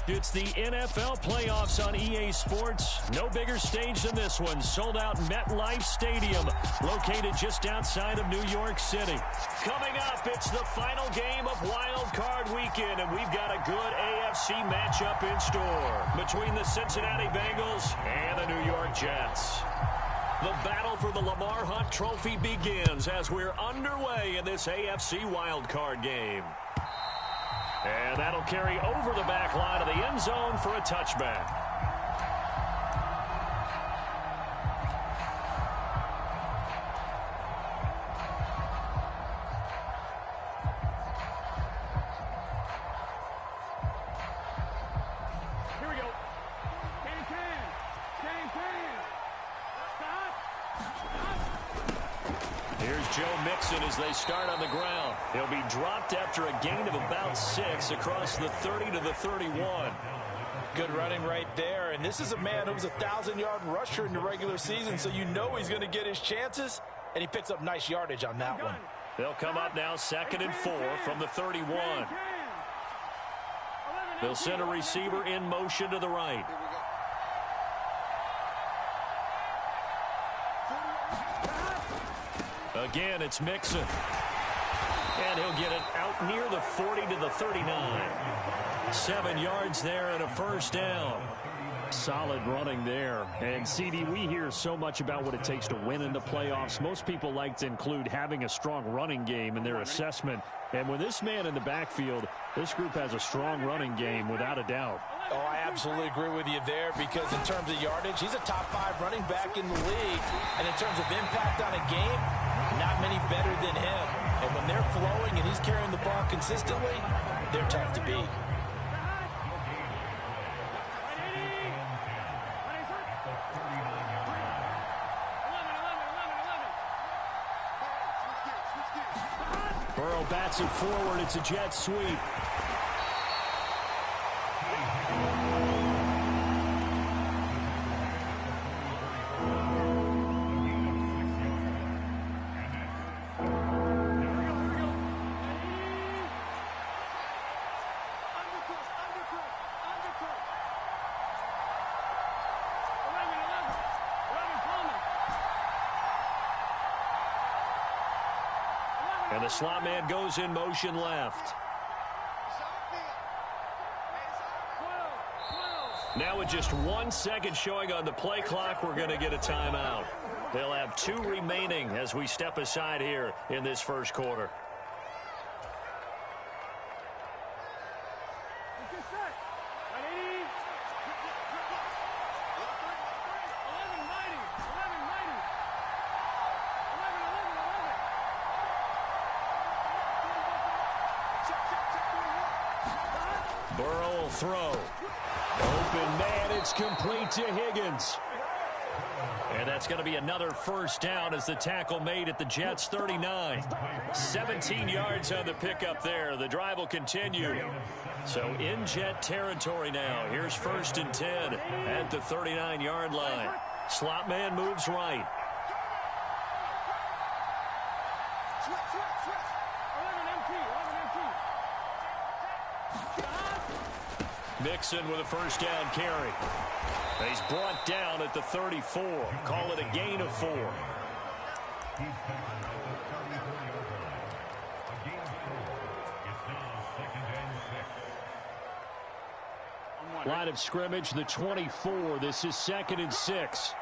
It's the NFL playoffs on EA Sports. No bigger stage than this one. Sold out MetLife Stadium, located just outside of New York City. Coming up, it's the final game of Wildcard Weekend, and we've got a good AFC matchup in store between the Cincinnati Bengals and the New York Jets. The battle for the Lamar Hunt Trophy begins as we're underway in this AFC Wildcard game. And that'll carry over the back line of the end zone for a touchback. Here we go. Here's Joe Mixon as they start on the ground. He'll be dropped after a gain of about 6 across the 30 to the 31. Good running right there. And this is a man who was a 1,000-yard rusher in the regular season, so you know he's going to get his chances, and he picks up nice yardage on that one. They'll come up now 2nd and 4 from the 31. They'll send a receiver in motion to the right. Again, it's Mixon. And he'll get it out near the 40 to the 39. 7 yards there and a first down. Solid running there. And, CD, we hear so much about what it takes to win in the playoffs. Most people like to include having a strong running game in their assessment. And with this man in the backfield, this group has a strong running game without a doubt. Oh, I absolutely agree with you there because in terms of yardage, he's a top 5 running back in the league. And in terms of impact on a game, not many better than him. And when they're flowing and he's carrying the ball consistently, they're tough to beat. Burrow bats it forward. It's a jet sweep. And the slot man goes in motion left. Now with just 1 second showing on the play clock, we're going to get a timeout. They'll have 2 remaining as we step aside here in this first quarter. Burrow will throw. Open man, it's complete to Higgins. And that's going to be another first down as the tackle made at the Jets' 39. 17 yards on the pickup there. The drive will continue. So in Jet territory now. Here's 1st and 10 at the 39-yard line. Slot man moves right. Mixon with a first down carry. He's brought down at the 34. Call it a gain of 4. Line of scrimmage, the 24. This is 2nd and 6.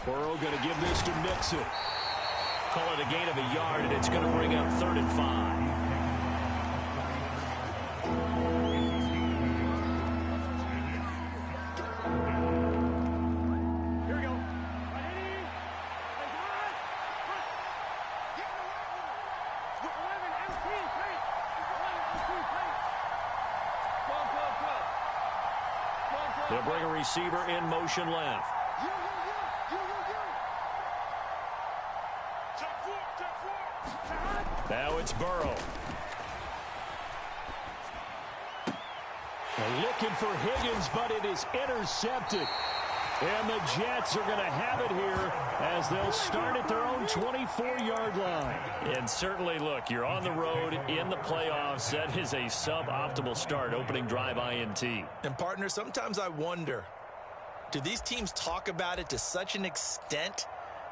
Burrow going to give this to Mixon. Call it a gain of a yard, and it's going to bring up 3rd and 5. They'll bring a receiver in motion left. Now it's Burrow. They're looking for Higgins, but it is intercepted. And the Jets are going to have it here as they'll start at their own 24-yard line. And certainly, look, you're on the road in the playoffs. That is a suboptimal start, opening drive INT. And, partner, sometimes I wonder, do these teams talk about it to such an extent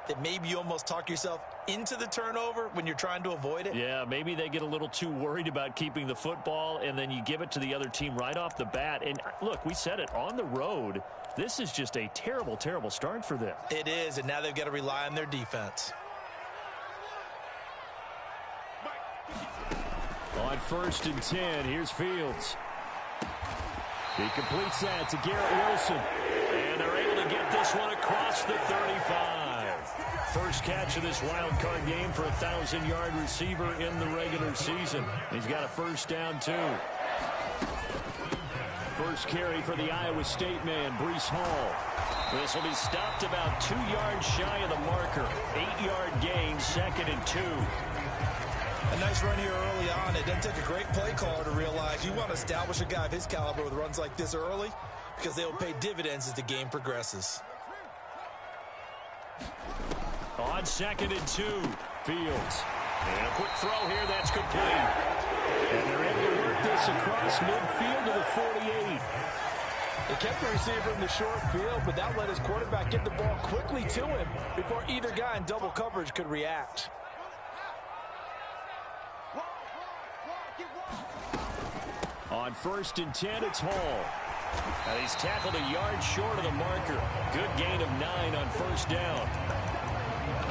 that maybe you almost talk yourself into the turnover when you're trying to avoid it? Yeah, maybe they get a little too worried about keeping the football, and then you give it to the other team right off the bat. And, look, we said it, on the road, this is just a terrible, terrible start for them. It is, and now they've got to rely on their defense. On 1st and 10, here's Fields. He completes that to Garrett Wilson. And they're able to get this one across the 35. First catch of this wild card game for a 1,000-yard receiver in the regular season. He's got a first down, too. First carry for the Iowa State man, Breece Hall. This will be stopped about 2 yards shy of the marker. 8-yard gain, 2nd and 2. A nice run here early on. It doesn't take a great play caller to realize you want to establish a guy of his caliber with runs like this early because they will pay dividends as the game progresses. On 2nd and 2, Fields. And a quick throw here that's complete. And they're able to work this across midfield to the 48. They kept the receiver in the short field, but that let his quarterback get the ball quickly to him before either guy in double coverage could react. On 1st and 10, it's Hall. And he's tackled a yard short of the marker. Good gain of 9 on first down.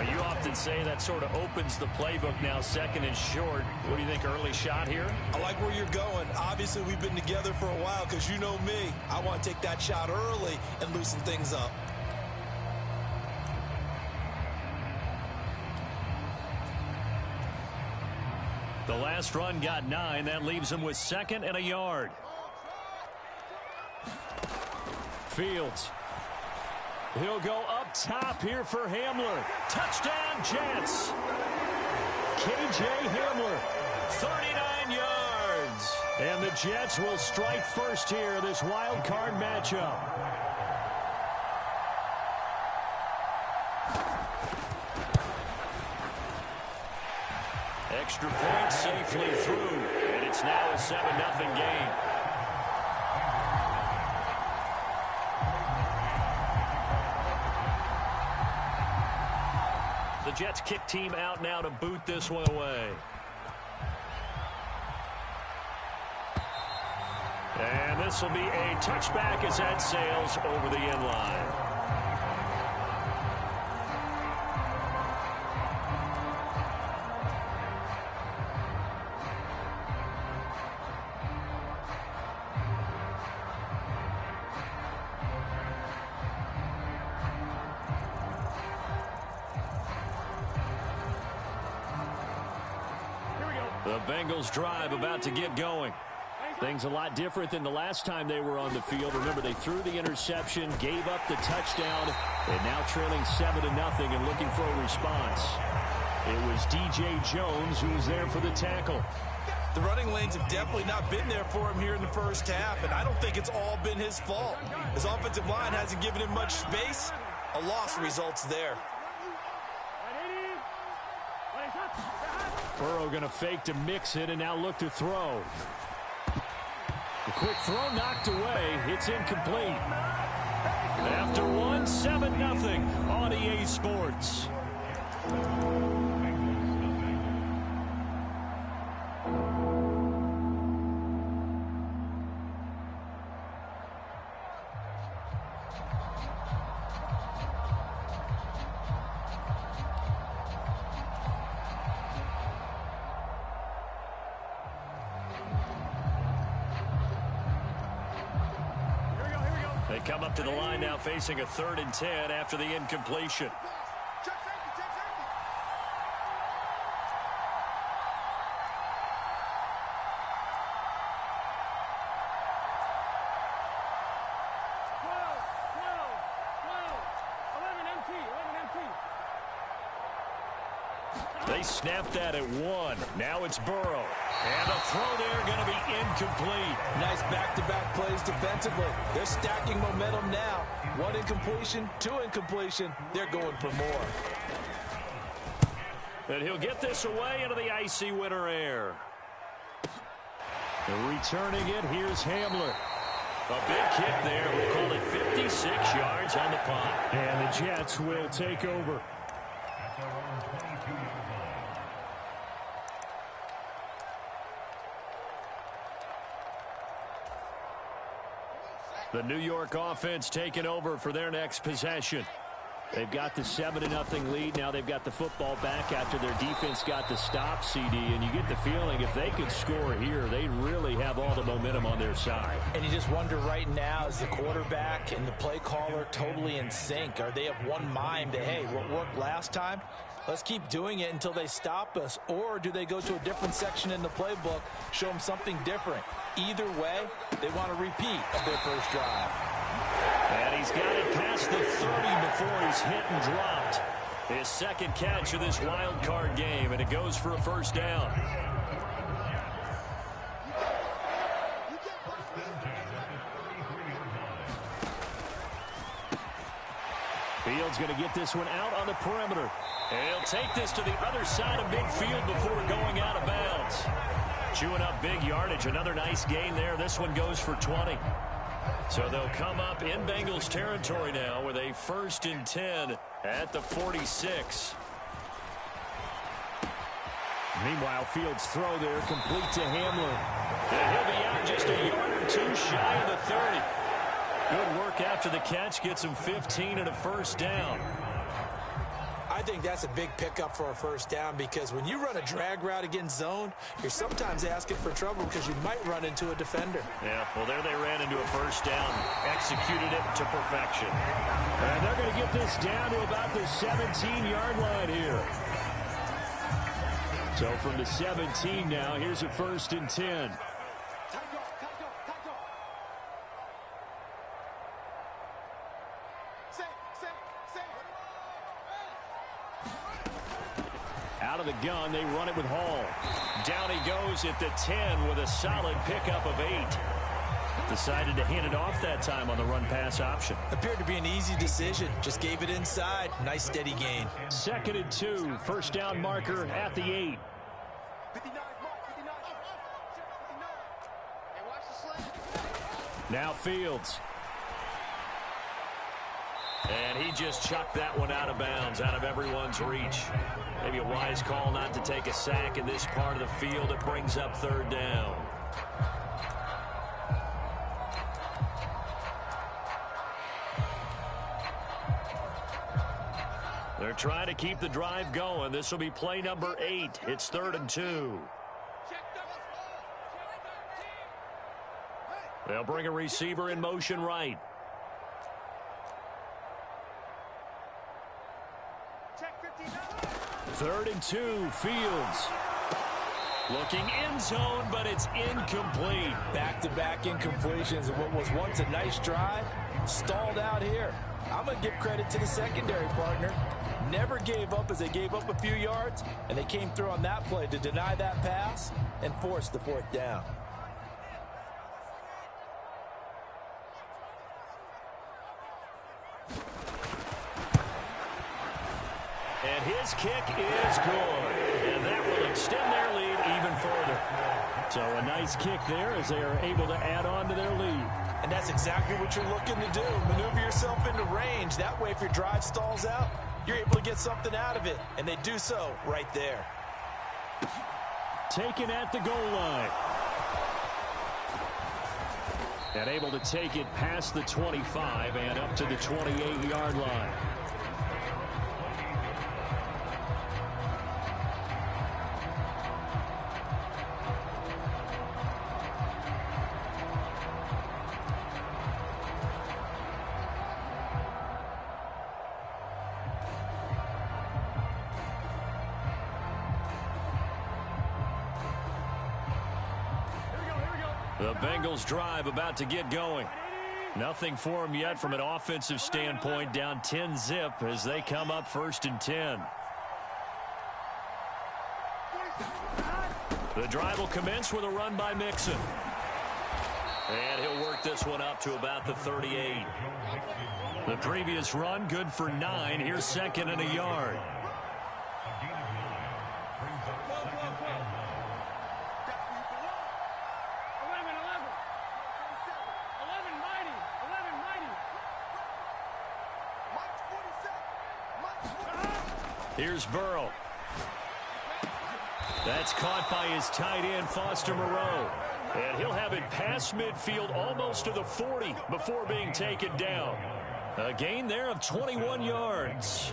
You often say that sort of opens the playbook now, 2nd and short. What do you think, early shot here? I like where you're going. Obviously, we've been together for a while because you know me. I want to take that shot early and loosen things up. The last run got 9. That leaves him with 2nd and a yard. Fields. He'll go up top here for Hamler. Touchdown, Jets. K.J. Hamler. 39 yards. And the Jets will strike first here, this wild card matchup. Extra point safely through. And it's now a 7-0 game. The Jets kick team out now to boot this one away. And this will be a touchback as that sails over the end line. The Bengals drive about to get going. Things a lot different than the last time they were on the field. Remember, they threw the interception, gave up the touchdown, and now trailing 7-0 and looking for a response. It was D.J. Jones who was there for the tackle. The running lanes have definitely not been there for him here in the first half, and I don't think it's all been his fault. His offensive line hasn't given him much space. A loss results there. Burrow going to fake to mix it and now look to throw. The quick throw knocked away. It's incomplete. After one, 7-0 on EA Sports. They come up to the line now facing a 3rd and 10 after the incompletion. They They snapped that at 1. Now it's Burrow. And the throw there going to be incomplete. Nice back-to-back plays defensively. They're stacking momentum now. 1 incompletion, 2 incompletion. They're going for more. And he'll get this away into the icy winter air. Returning it, here's Hamler. A big kick there. We'll call it 56 yards on the punt. And the Jets will take over. The New York offense taking over for their next possession. They've got the 7-0 lead. Now they've got the football back after their defense got the stop, CD. And you get the feeling if they could score here, they really have all the momentum on their side. And you just wonder right now, is the quarterback and the play caller totally in sync? Are they of one mind that, hey, what worked last time? Let's keep doing it until they stop us. Or do they go to a different section in the playbook, show them something different? Either way, they want a repeat of their first drive. And he's got it past the 30 before he's hit and dropped. His second catch of this wild card game, and it goes for a first down. Fields going to get this one out on the perimeter. And he'll take this to the other side of midfield before going out of bounds. Chewing up big yardage. Another nice gain there. This one goes for 20. So they'll come up in Bengals territory now with a 1st and 10 at the 46. Meanwhile, Fields' throw there complete to Hamler. And he'll be out just a yard or 2 shy of the 30. Good work after the catch. Gets him 15 and a first down. I think that's a big pickup for a first down because when you run a drag route against zone, you're sometimes asking for trouble because you might run into a defender. Yeah, well, there they ran into a first down, executed it to perfection. And they're going to get this down to about the 17-yard line here. So from the 17 now, here's a 1st and 10. Out of the gun, they run it with Hall. Down he goes at the 10 with a solid pickup of 8. Decided to hand it off that time on the run-pass option. Appeared to be an easy decision. Just gave it inside. Nice steady gain. 2nd and 2. First down marker at the 8. Now Fields. And he just chucked that one out of bounds, out of everyone's reach. Maybe a wise call not to take a sack in this part of the field. It brings up 3rd down. They're trying to keep the drive going. This will be play number 8. It's 3rd and 2. They'll bring a receiver in motion right. Third and 2, Fields. Looking end zone, but it's incomplete. Back-to-back incompletions. What was once a nice drive, stalled out here. I'm going to give credit to the secondary partner. Never gave up as they gave up a few yards, and they came through on that play to deny that pass and force the 4th down. And his kick is good. And that will extend their lead even further. So a nice kick there as they are able to add on to their lead. And that's exactly what you're looking to do. Maneuver yourself into range. That way, if your drive stalls out, you're able to get something out of it. And they do so right there. Taken at the goal line. And able to take it past the 25 and up to the 28-yard line. The Bengals drive about to get going. Nothing for them yet from an offensive standpoint. Down 10-zip as they come up 1st and 10. The drive will commence with a run by Mixon. And he'll work this one up to about the 38. The previous run, good for 9. Here's second and a yard. Here's Burrow. That's caught by his tight end, Foster Moreau. And he'll have it past midfield almost to the 40 before being taken down. A gain there of 21 yards.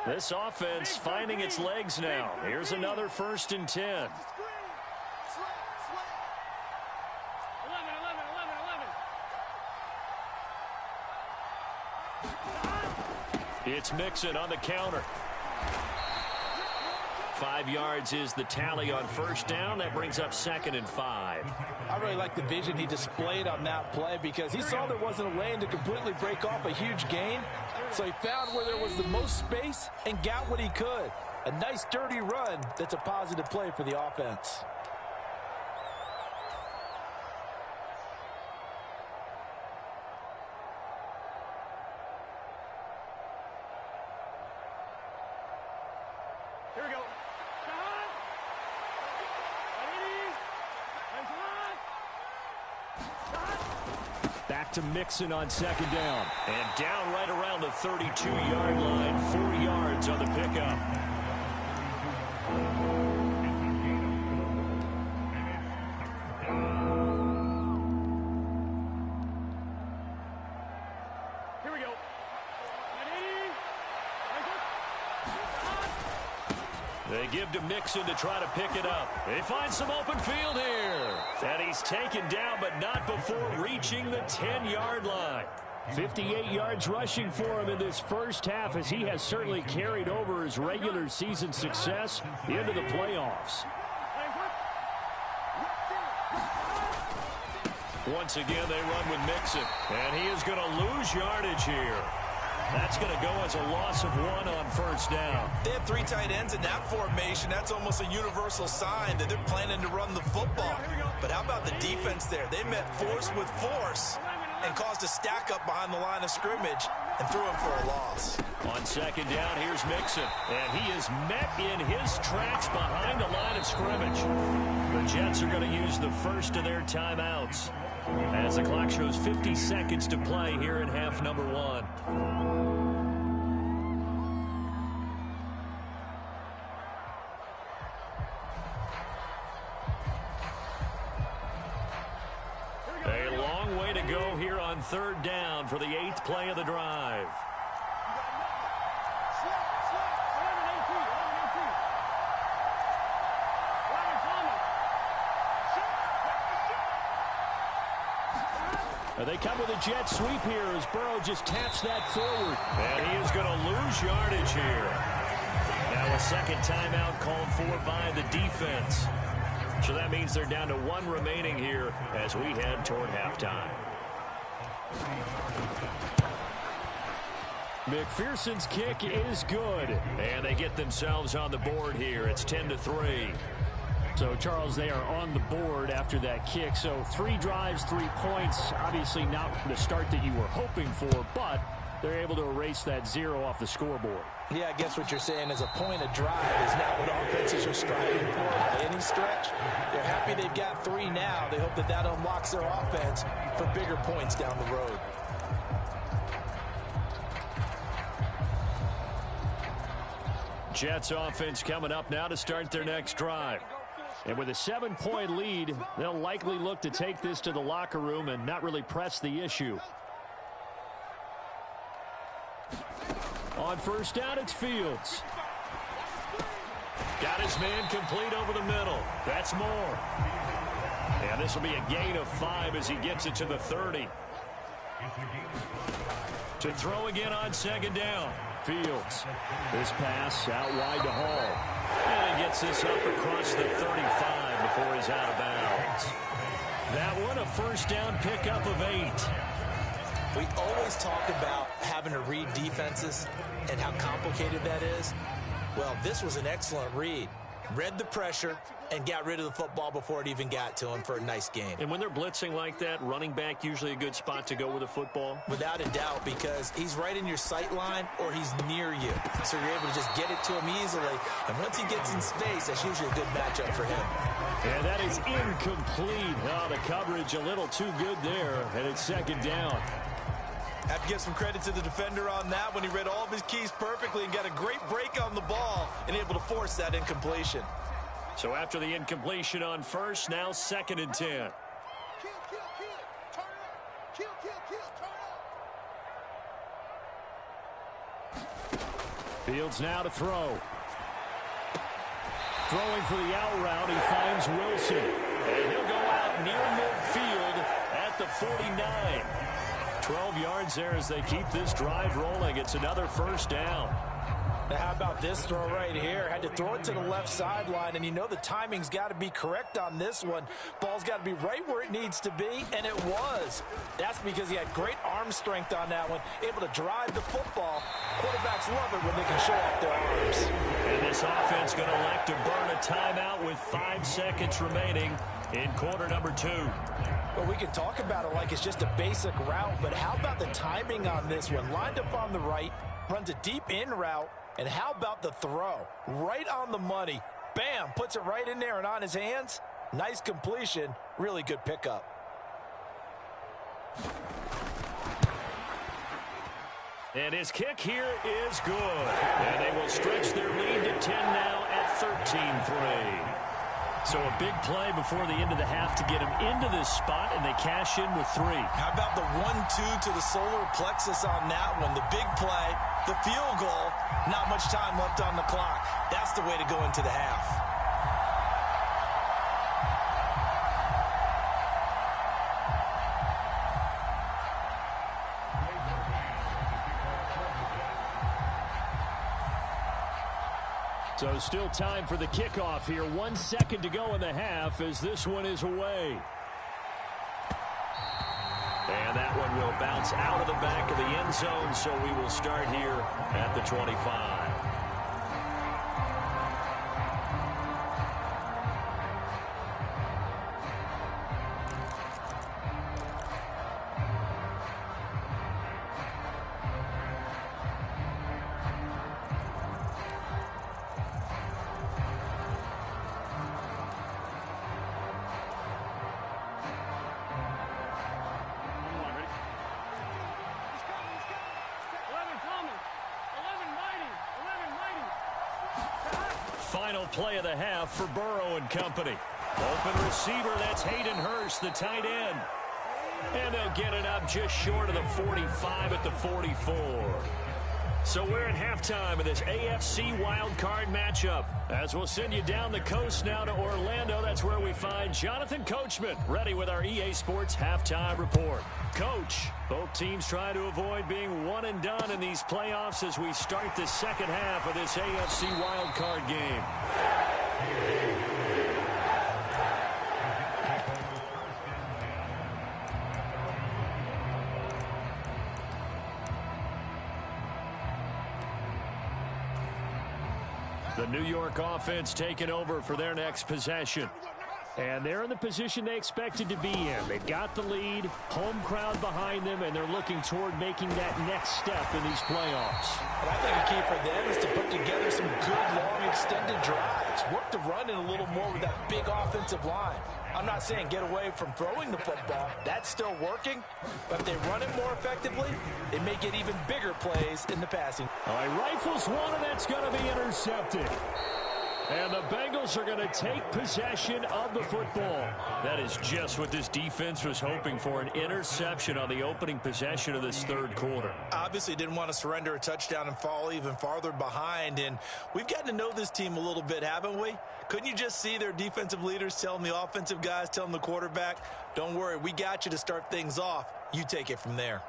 This offense finding its legs now. Here's another 1st and 10. It's Mixon on the counter. 5 yards is the tally on 1st down. That brings up 2nd and 5. I really like the vision he displayed on that play because he saw there wasn't a lane to completely break off a huge gain. So he found where there was the most space and got what he could. A nice dirty run that's a positive play for the offense. Back to Mixon on 2nd down. And down right around the 32-yard line. 4 yards on the pickup. Here we go. They give to Mixon to try to pick it up. They find some open field here. And he's taken down, but not before reaching the 10-yard line. 58 yards rushing for him in this first half, as he has certainly carried over his regular season success into the playoffs. Once again, they run with Mixon. And he is going to lose yardage here. That's going to go as a loss of 1 on 1st down. They have 3 tight ends in that formation. That's almost a universal sign that they're planning to run the football. But how about the defense there? They met force with force and caused a stack up behind the line of scrimmage and threw him for a loss. On 2nd down, here's Mixon. And he is met in his tracks behind the line of scrimmage. The Jets are going to use the first of their timeouts as the clock shows 50 seconds to play here in half number 1. A long way to go here on 3rd down for the 8th play of the drive. They come with a jet sweep here as Burrow just taps that forward. And he is going to lose yardage here. Now a second timeout called for by the defense. So that means they're down to 1 remaining here as we head toward halftime. McPherson's kick is good. And they get themselves on the board here. It's 10-3. So, Charles, they are on the board after that kick. So 3 drives, 3 points. Obviously not the start that you were hoping for, but they're able to erase that 0 off the scoreboard. Yeah, I guess what you're saying is a point of drive is not what offenses are striving for by any stretch. They're happy they've got 3 now. They hope that that unlocks their offense for bigger points down the road. Jets offense coming up now to start their next drive. And with a 7-point lead, they'll likely look to take this to the locker room and not really press the issue. On 1st down, it's Fields. Got his man complete over the middle. That's more. And this will be a gain of 5 as he gets it to the 30. To throw again on 2nd down. Fields. This pass out wide to Hall. And he gets this up across the 35 before he's out of bounds. That one, a 1st down pickup of 8. We always talk about having to read defenses and how complicated that is. Well, this was an excellent read. read the pressure, and got rid of the football before it even got to him for a nice game. And when they're blitzing like that, running back usually a good spot to go with the football? Without a doubt, because he's right in your sight line or he's near you. So you're able to just get it to him easily. And once he gets in space, that's usually a good matchup for him. And that is incomplete. Oh, the coverage a little too good there, and it's second down. Have to give some credit to the defender on that when he read all of his keys perfectly and got a great break on the ball and able to force that incompletion. So after the incompletion on first, now 2nd and 10. Fields now to throw. Throwing for the out route, he finds Wilson. And he'll go out near midfield at the 49. 12 yards there as they keep this drive rolling. It's another first down. Now, how about this throw right here? Had to throw it to the left sideline, and you know the timing's got to be correct on this one. Ball's got to be right where it needs to be, and it was. That's because he had great arm strength on that one, able to drive the football. Quarterbacks love it when they can show off their arms. And this offense going to elect to burn a timeout with 5 seconds remaining in quarter number 2. Well, we can talk about it like it's just a basic route, but how about the timing on this one? Lined up on the right, runs a deep in route, and how about the throw? Right on the money. Bam, puts it right in there and on his hands. Nice completion, really good pickup. And his kick here is good. And they will stretch their lead to 10 now at 13-3. So a big play before the end of the half to get him into this spot, and they cash in with 3. How about the 1-2 to the solar plexus on that one? The big play, the field goal, not much time left on the clock. That's the way to go into the half. So still time for the kickoff here. 1 second to go in the half as this one is away. And that one will bounce out of the back of the end zone, so we will start here at the 25. Final play of the half for Burrow and company. Open receiver, that's Hayden Hurst, the tight end. And they'll get it up just short of the 45 at the 44. So we're at halftime of this AFC Wildcard matchup. As we'll send you down the coast now to Orlando, that's where we find Jonathan Coachman, ready with our EA Sports Halftime Report. Coach, both teams try to avoid being one and done in these playoffs as we start the second half of this AFC Wildcard game. The New York offense taking over for their next possession. And they're in the position they expected to be in. They've got the lead, home crowd behind them, and they're looking toward making that next step in these playoffs. Well, I think a key for them is to put together some good, long, extended drives. Work the run in a little more with that big offensive line. I'm not saying get away from throwing the football. That's still working. But if they run it more effectively, they may get even bigger plays in the passing. All right, rifles one, and that's going to be intercepted. And the Bengals are going to take possession of the football. That is just what this defense was hoping for, an interception on the opening possession of this third quarter. Obviously didn't want to surrender a touchdown and fall even farther behind. And we've gotten to know this team a little bit, haven't we? Couldn't you just see their defensive leaders telling the offensive guys, telling the quarterback, don't worry, we got you to start things off. You take it from there.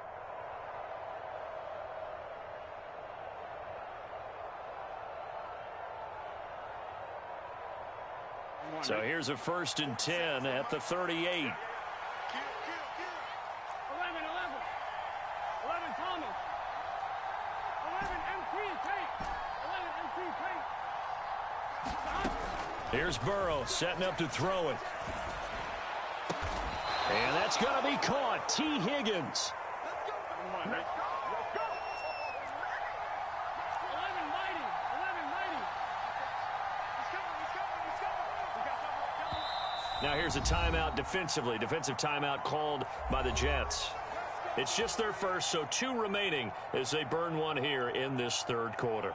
So here's a 1st and 10 at the 38. 11 Thomas. 11 MT tape. 11 MT tape. Stop. Here's Burrow setting up to throw it. And that's going to be caught. T. Higgins. Now here's a timeout defensively. Defensive timeout called by the Jets. It's just their first, so 2 remaining as they burn one here in this third quarter.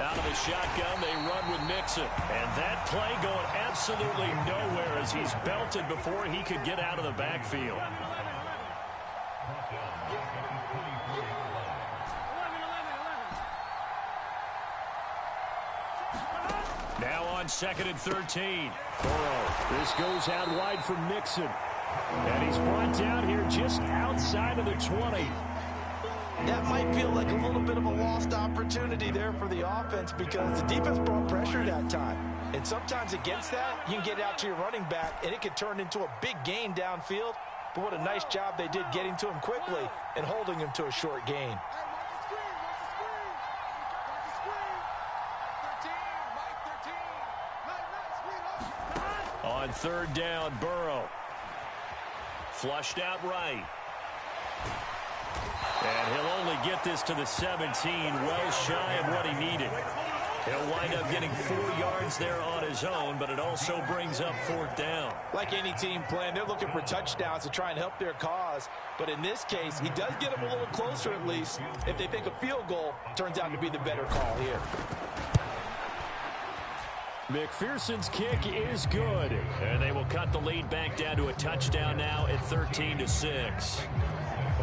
Out of the shotgun, they run with Mixon. And that play going absolutely nowhere as he's belted before he could get out of the backfield. Now on 2nd and 13. Burrow. This goes out wide for Mixon. And he's brought down here just outside of the 20. That might feel like a little bit of a lost opportunity there for the offense because the defense brought pressure that time. And sometimes against that, you can get out to your running back, and it can turn into a big gain downfield. But what a nice job they did getting to him quickly and holding him to a short gain. On 3rd down, Burrow. Flushed out right. And he'll only get this to the 17, well shy of what he needed. He'll wind up getting 4 yards there on his own, but it also brings up 4th down. Like any team playing, they're looking for touchdowns to try and help their cause. But in this case, he does get them a little closer at least if they think a field goal turns out to be the better call here. McPherson's kick is good. And they will cut the lead back down to a touchdown now at 13-6.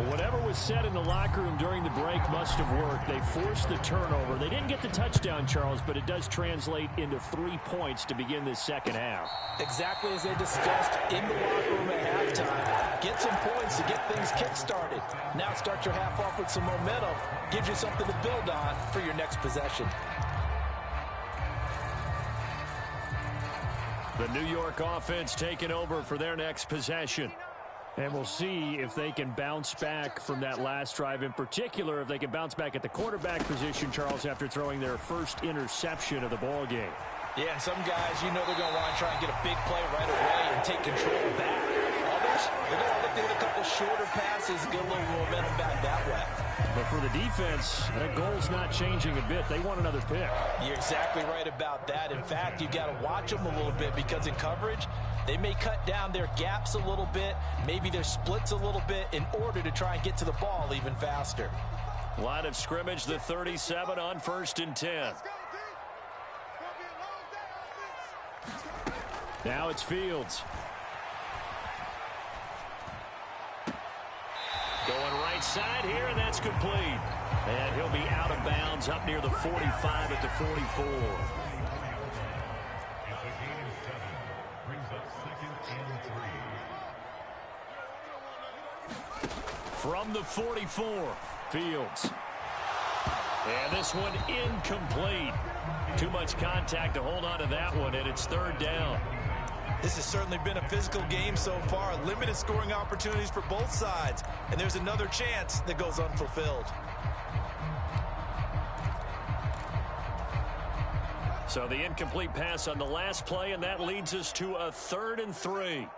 Whatever was said in the locker room during the break must have worked. They forced the turnover. They didn't get the touchdown, Charles, but it does translate into 3 points to begin this second half. Exactly as they discussed in the locker room at halftime. Get some points to get things kick-started. Now start your half off with some momentum. Gives you something to build on for your next possession. The New York offense taking over for their next possession. And we'll see if they can bounce back from that last drive. In particular, if they can bounce back at the quarterback position, Charles, after throwing their first interception of the ball game. Yeah, some guys, you know they're going to want to try and get a big play right away and take control back. Others, they're going to look to hit a couple shorter passes and get a little momentum back that way. But for the defense, that goal's not changing a bit. They want another pick. You're exactly right about that. In fact, you've got to watch them a little bit because in coverage, they may cut down their gaps a little bit, maybe their splits a little bit in order to try and get to the ball even faster. Line of scrimmage, the 37 on 1st and 10. Now it's Fields. Going right side here, and that's complete. And he'll be out of bounds up near the 45 at the 44. From the 44, Fields. And this one incomplete. Too much contact to hold on to that one, and it's 3rd down. This has certainly been a physical game so far. Limited scoring opportunities for both sides. And there's another chance that goes unfulfilled. So the incomplete pass on the last play, and that leads us to a 3rd and 3.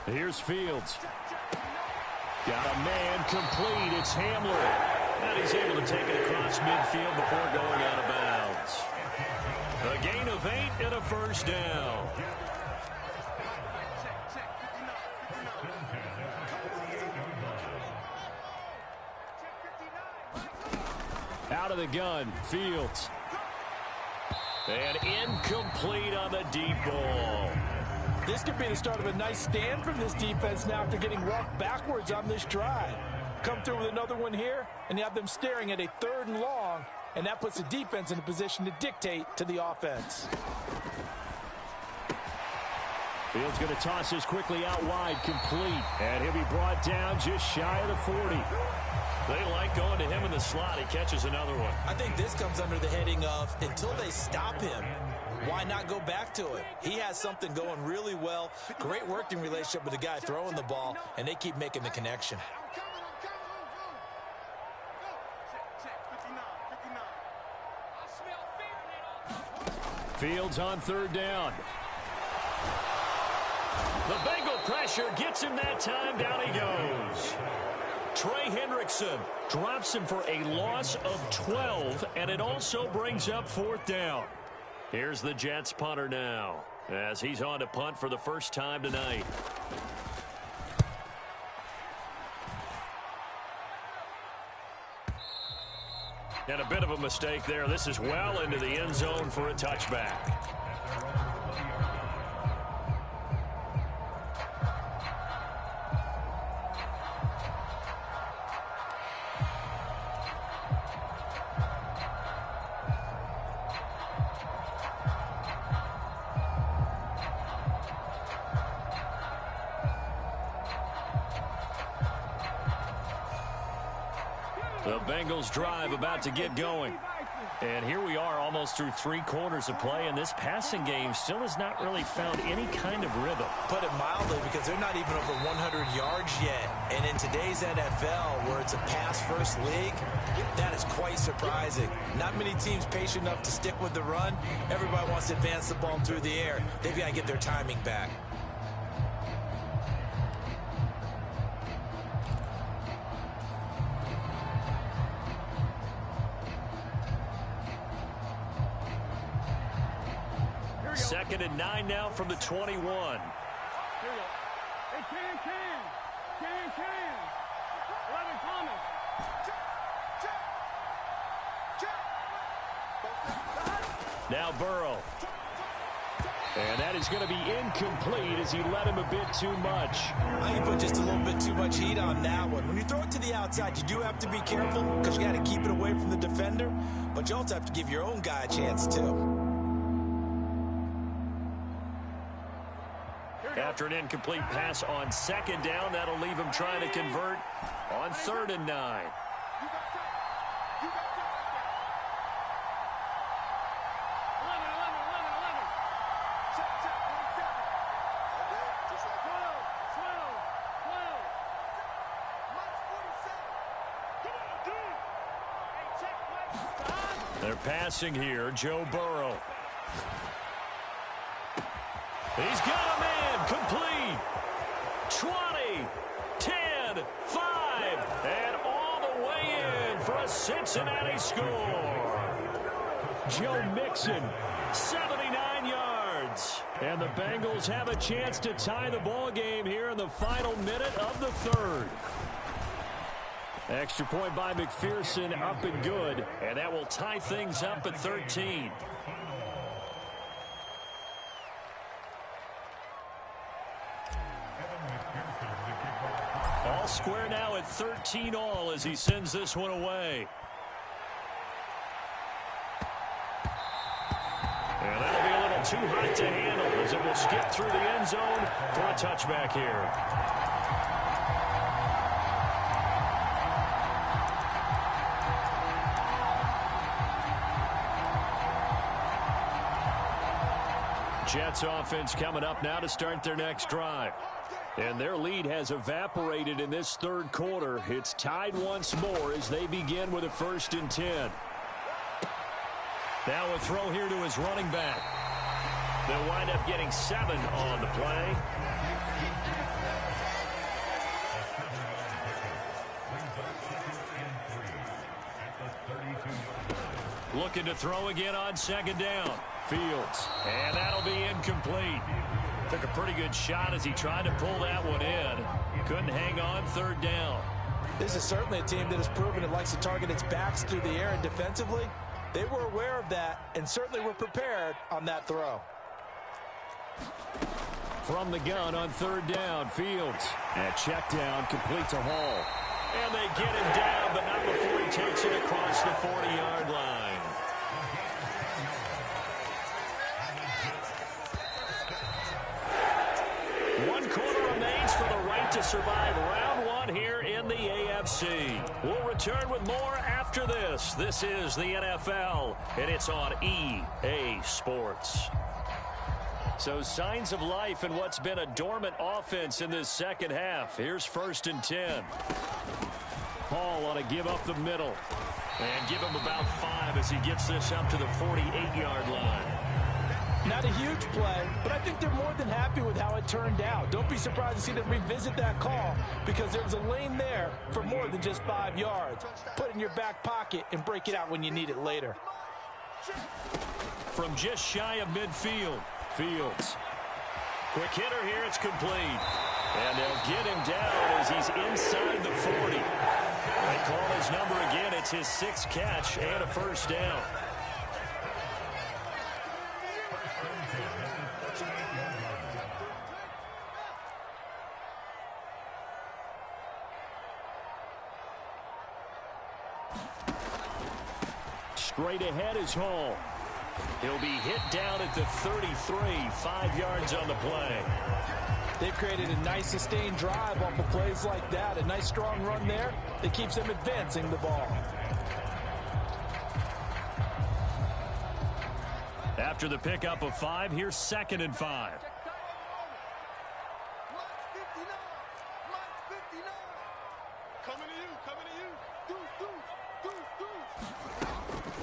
Here's Fields. Got a man complete. It's Hamler. And he's able to take it across midfield before going out of bounds. A gain of 8 and a 1st down. Out of the gun, Fields. And incomplete on the deep ball. This could be the start of a nice stand from this defense now after getting walked backwards on this drive. Come through with another one here, and you have them staring at a 3rd and long, and that puts the defense in a position to dictate to the offense. Fields going to toss this quickly out wide, complete. And he'll be brought down just shy of the 40. They like going to him in the slot. He catches another one. I think this comes under the heading of until they stop him, why not go back to it? He has something going really well. Great working relationship with the guy throwing the ball, and they keep making the connection. Fields on third down. The Bengal pressure gets him that time. Down he goes. Trey Hendrickson drops him for a loss of 12, and it also brings up fourth down. Here's the Jets punter now, as he's on to punt for the first time tonight. And a bit of a mistake there. This is well into the end zone for a touchback. The Bengals drive about to get going. And here we are almost through 3 quarters of play, and this passing game still has not really found any kind of rhythm. Put it mildly, because they're not even over 100 yards yet. And in today's NFL, where it's a pass-first league, that is quite surprising. Not many teams patient enough to stick with the run. Everybody wants to advance the ball through the air. They've got to get their timing back. Second and 9 now from the 21. Here we go. Hey, Can. 11 coming. Now Burrow. And that is going to be incomplete as he let him a bit too much. I think put just a little bit too much heat on that one. When you throw it to the outside, you do have to be careful because you got to keep it away from the defender. But you also have to give your own guy a chance, too. After an incomplete pass on second down, that'll leave him trying to convert on 3rd and 9. They're passing here, Joe Burrow. He's got him in, complete. 20, 10, 5, and all the way in for a Cincinnati score. Joe Mixon, 79 yards. And the Bengals have a chance to tie the ball game here in the final minute of the 3rd. Extra point by McPherson, up and good. And that will tie things up at 13. All square now at 13 all as he sends this one away. And that'll be a little too hot to handle as it will skip through the end zone for a touchback here. Jets offense coming up now to start their next drive. And their lead has evaporated in this 3rd quarter. It's tied once more as they begin with a 1st and 10. Now a throw here to his running back. They'll wind up getting 7 on the play. Looking to throw again on 2nd down. Fields. And that'll be incomplete. Took a pretty good shot as he tried to pull that one in. Couldn't hang on 3rd down. This is certainly a team that has proven it likes to target its backs through the air, and defensively, they were aware of that and certainly were prepared on that throw. From the gun on 3rd down, Fields. And check down, complete to Hall. And they get him down, but not before he takes it across the 40-yard line. to survive round one here in the AFC. We'll return with more after this. This is the NFL, and it's on EA Sports. So signs of life in what's been a dormant offense in this second half. Here's 1st and 10. Hall on a give up the middle. And give him about 5 as he gets this up to the 48-yard line. Not a huge play, but I think they're more than happy with how it turned out. Don't be surprised to see them revisit that call because there was a lane there for more than just 5 yards. Put it in your back pocket and break it out when you need it later. From just shy of midfield, Fields. Quick hitter here, it's complete. And they'll get him down as he's inside the 40. They call his number again. It's his 6th catch and a 1st down. Straight ahead is Hall. He'll be hit down at the 33, 5 yards on the play. They've created a nice sustained drive off of plays like that. A nice strong run there that keeps them advancing the ball. After the pickup of 5, here's 2nd and 5.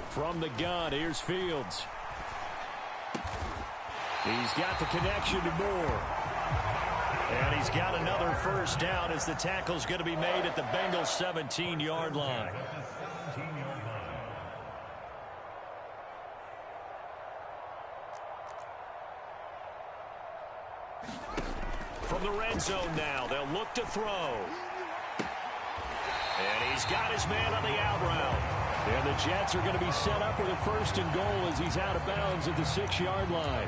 From the gun, here's Fields. He's got the connection to Moore. And he's got another 1st down as the tackle's going to be made at the Bengals' 17-yard line. From the red zone now, they'll look to throw. And he's got his man on the out route. And the Jets are going to be set up with a 1st and goal as he's out of bounds at the 6-yard line.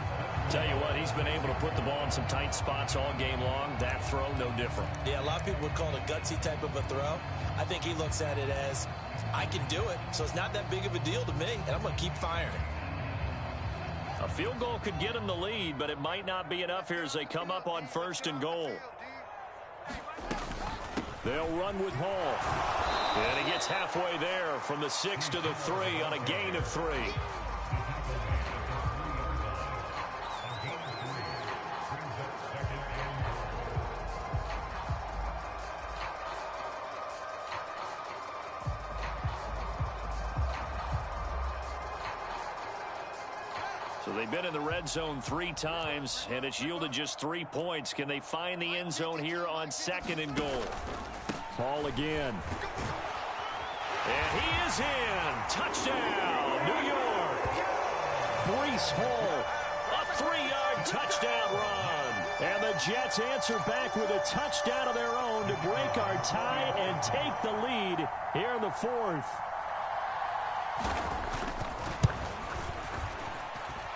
Tell you what, he's been able to put the ball in some tight spots all game long. That throw, no different. Yeah, a lot of people would call it a gutsy type of a throw. I think he looks at it as, I can do it, so it's not that big of a deal to me, and I'm going to keep firing. A field goal could get him the lead, but it might not be enough here as they come up on 1st and goal. They'll run with Hall. And he gets halfway there from the 6 to the 3 on a gain of 3. So they've been in the red zone 3 times, and it's yielded just 3 points. Can they find the end zone here on 2nd and goal? Hall again. And he is in. Touchdown, New York. Breece Hall, a 3-yard touchdown run. And the Jets answer back with a touchdown of their own to break our tie and take the lead here in the 4th.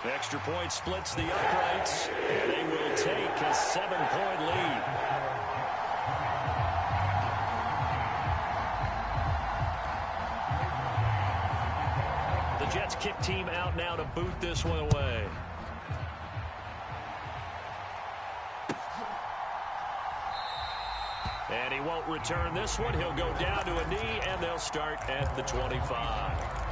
The extra point splits the uprights, and they will take a 7-point lead. The Jets kick team out now to boot this one away. And he won't return this one. He'll go down to a knee, and they'll start at the 25.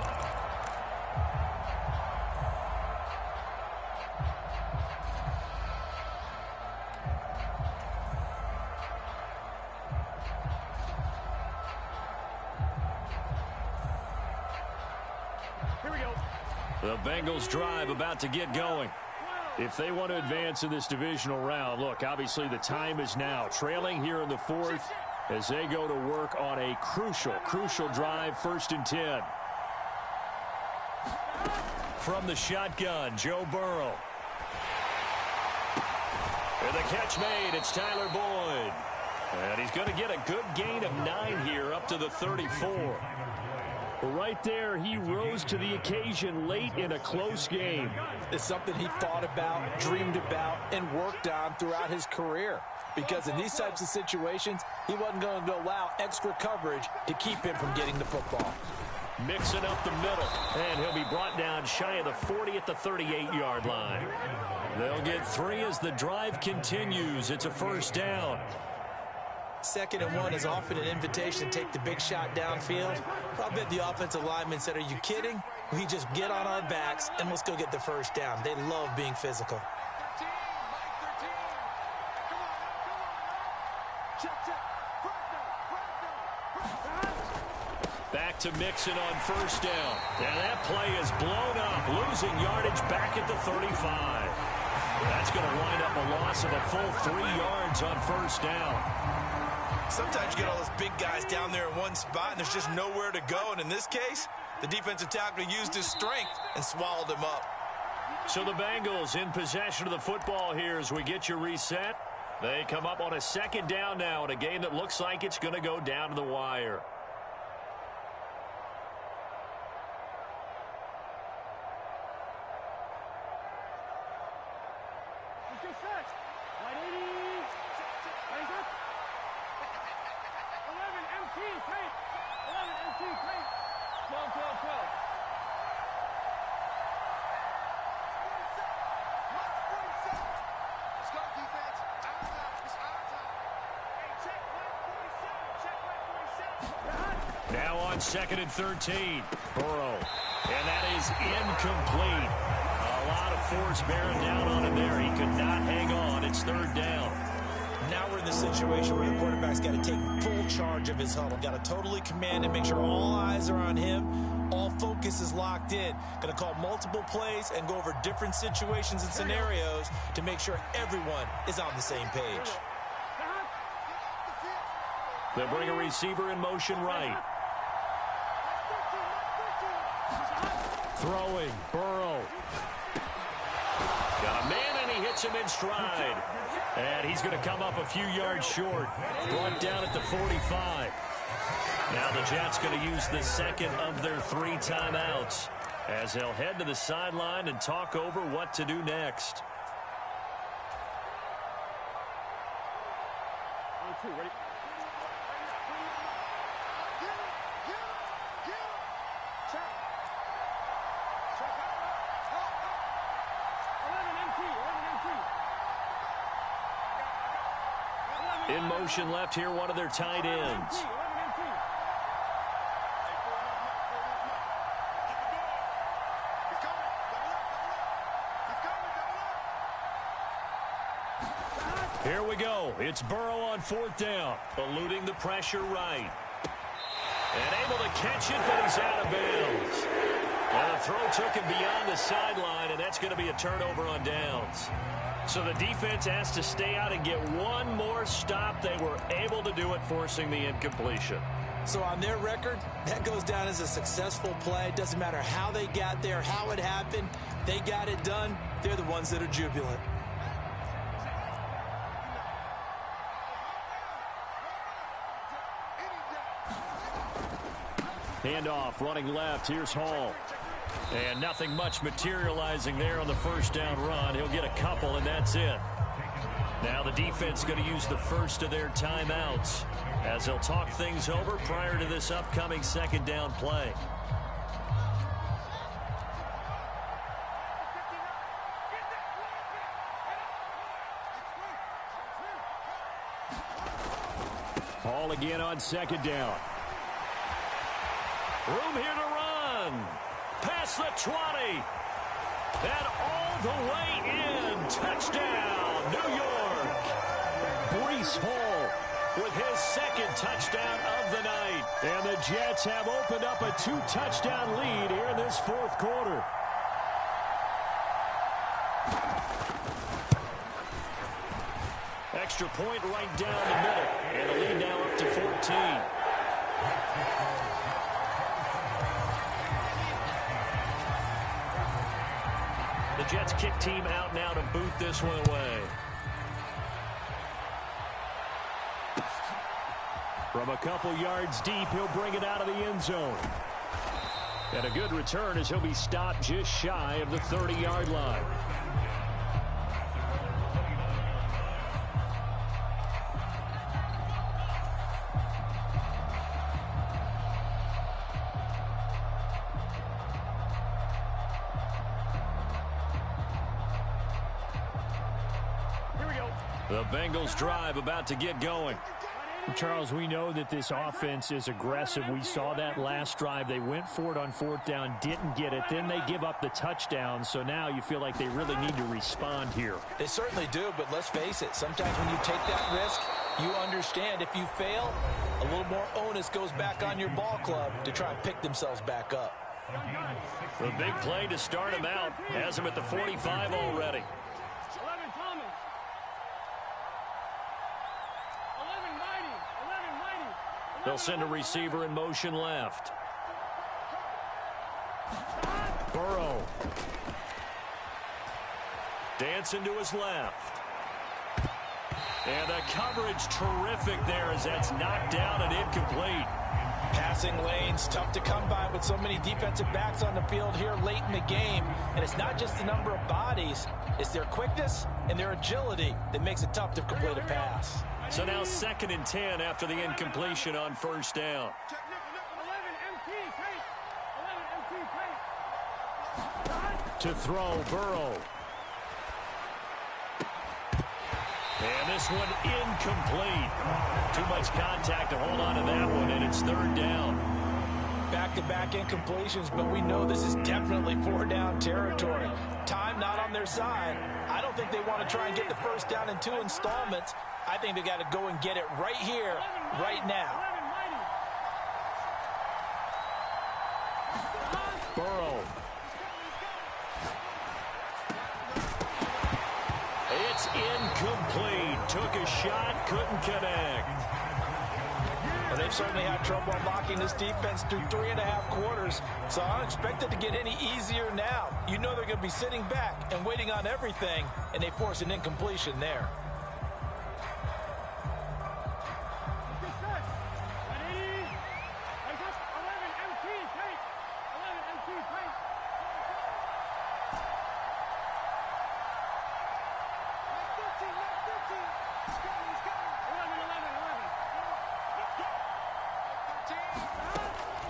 The Bengals drive about to get going. If they want to advance in this divisional round, look, obviously the time is now. Trailing here in the 4th as they go to work on a crucial drive, 1st and 10. From the shotgun, Joe Burrow. And the catch made, it's Tyler Boyd. And he's going to get a good gain of 9 here up to the 34. Right there, he rose to the occasion late in a close game. It's something he thought about, dreamed about, and worked on throughout his career. Because in these types of situations, he wasn't going to allow extra coverage to keep him from getting the football. Mixing up the middle, and he'll be brought down shy of the 40 at the 38-yard line. They'll get 3 as the drive continues. It's a 1st down. 2nd and 1 is often an invitation to take the big shot downfield. But I bet the offensive lineman said, are you kidding? We just get on our backs and let's go get the first down. They love being physical. Back to Mixon on first down. And that play is blown up, losing yardage back at the 35. That's going to wind up a loss of a full 3 yards on first down. Sometimes you get all those big guys down there in one spot, and there's just nowhere to go. And in this case, the defensive tackle used his strength and swallowed him up. So the Bengals in possession of the football here as we get you reset. They come up on a 2nd down now in a game that looks like it's going to go down to the wire. Now on 2nd and 13, Burrow. And that is incomplete. A lot of force bearing down on him there. He could not hang on. It's 3rd down. Now we're in the situation where the quarterback's got to take full charge of his huddle. Got to totally command and make sure all eyes are on him. All focus is locked in. Going to call multiple plays and go over different situations and scenarios to make sure everyone is on the same page. They'll bring a receiver in motion right. Throwing, Burrow. Got a man, and he hits him in stride. And he's going to come up a few yards short. Brought down at the 45. Now the Jets going to use the 2nd of their 3 timeouts as they'll head to the sideline and talk over what to do next. Ready? In motion left here, one of their tight ends. Here we go. It's Burrow on 4th down. Eluding the pressure right. And able to catch it, but he's out of bounds. And the throw took him beyond the sideline, and that's going to be a turnover on downs. So the defense has to stay out and get one more stop. They were able to do it, forcing the incompletion. So on their record, that goes down as a successful play. It doesn't matter how they got there, how it happened. They got it done. They're the ones that are jubilant. Handoff running left. Here's Hall. And nothing much materializing there on the first down run. He'll get a couple, and that's it. Now the defense going to use the first of their timeouts as they'll talk things over prior to this upcoming 2nd down play. Hall again on 2nd down. Room here to run. Past the 20. And all the way in. Touchdown, New York. Breece Hall with his 2nd touchdown of the night. And the Jets have opened up a 2-touchdown lead here in this 4th quarter. Extra point right down the middle. And the lead now up to 14. The Jets kick team out now to boot this one away. From a couple yards deep, he'll bring it out of the end zone. And a good return as he'll be stopped just shy of the 30-yard line. The Bengals drive about to get going. Charles, we know that this offense is aggressive. We saw that last drive. They went for it on 4th down, didn't get it. Then they give up the touchdown. So now you feel like they really need to respond here. They certainly do, but let's face it. Sometimes when you take that risk, you understand if you fail, a little more onus goes back on your ball club to try and pick themselves back up. The big play to start him out has him at the 45 already. They'll send a receiver in motion left. Burrow. Dancing to his left. And the coverage terrific there as that's knocked down and incomplete. Passing lanes, tough to come by with so many defensive backs on the field here late in the game. And it's not just the number of bodies, it's their quickness and their agility that makes it tough to complete a pass. So now 2nd and 10 after the incompletion on 1st down. To throw, Burrow. And this one incomplete. Too much contact to hold on to that one, and it's 3rd down. Back-to-back incompletions, but we know this is definitely 4th-down territory. Time not on their side. I don't think they want to try and get the 1st down in 2 installments. I think they got to go and get it right here, right now. Burrow. It's incomplete. Took a shot, couldn't connect. Well, they've certainly had trouble unlocking this defense through 3.5 quarters, so I don't expect it to get any easier now. You know they're going to be sitting back and waiting on everything, and they force an incompletion there.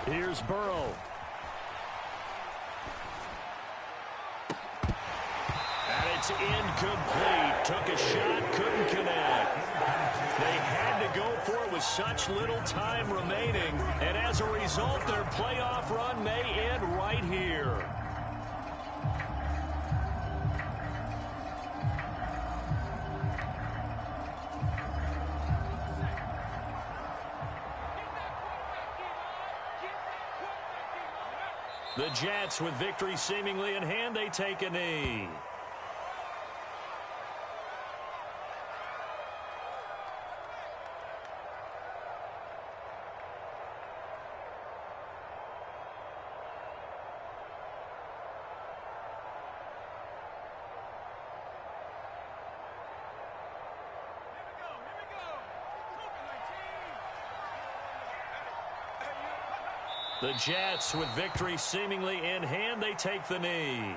Here's Burrow. And it's incomplete. Took a shot, couldn't connect. They had to go for it with such little time remaining. And as a result, their playoff run may end right here. The Jets, with victory seemingly in hand, they take a knee. The Jets, with victory seemingly in hand, they take the knee.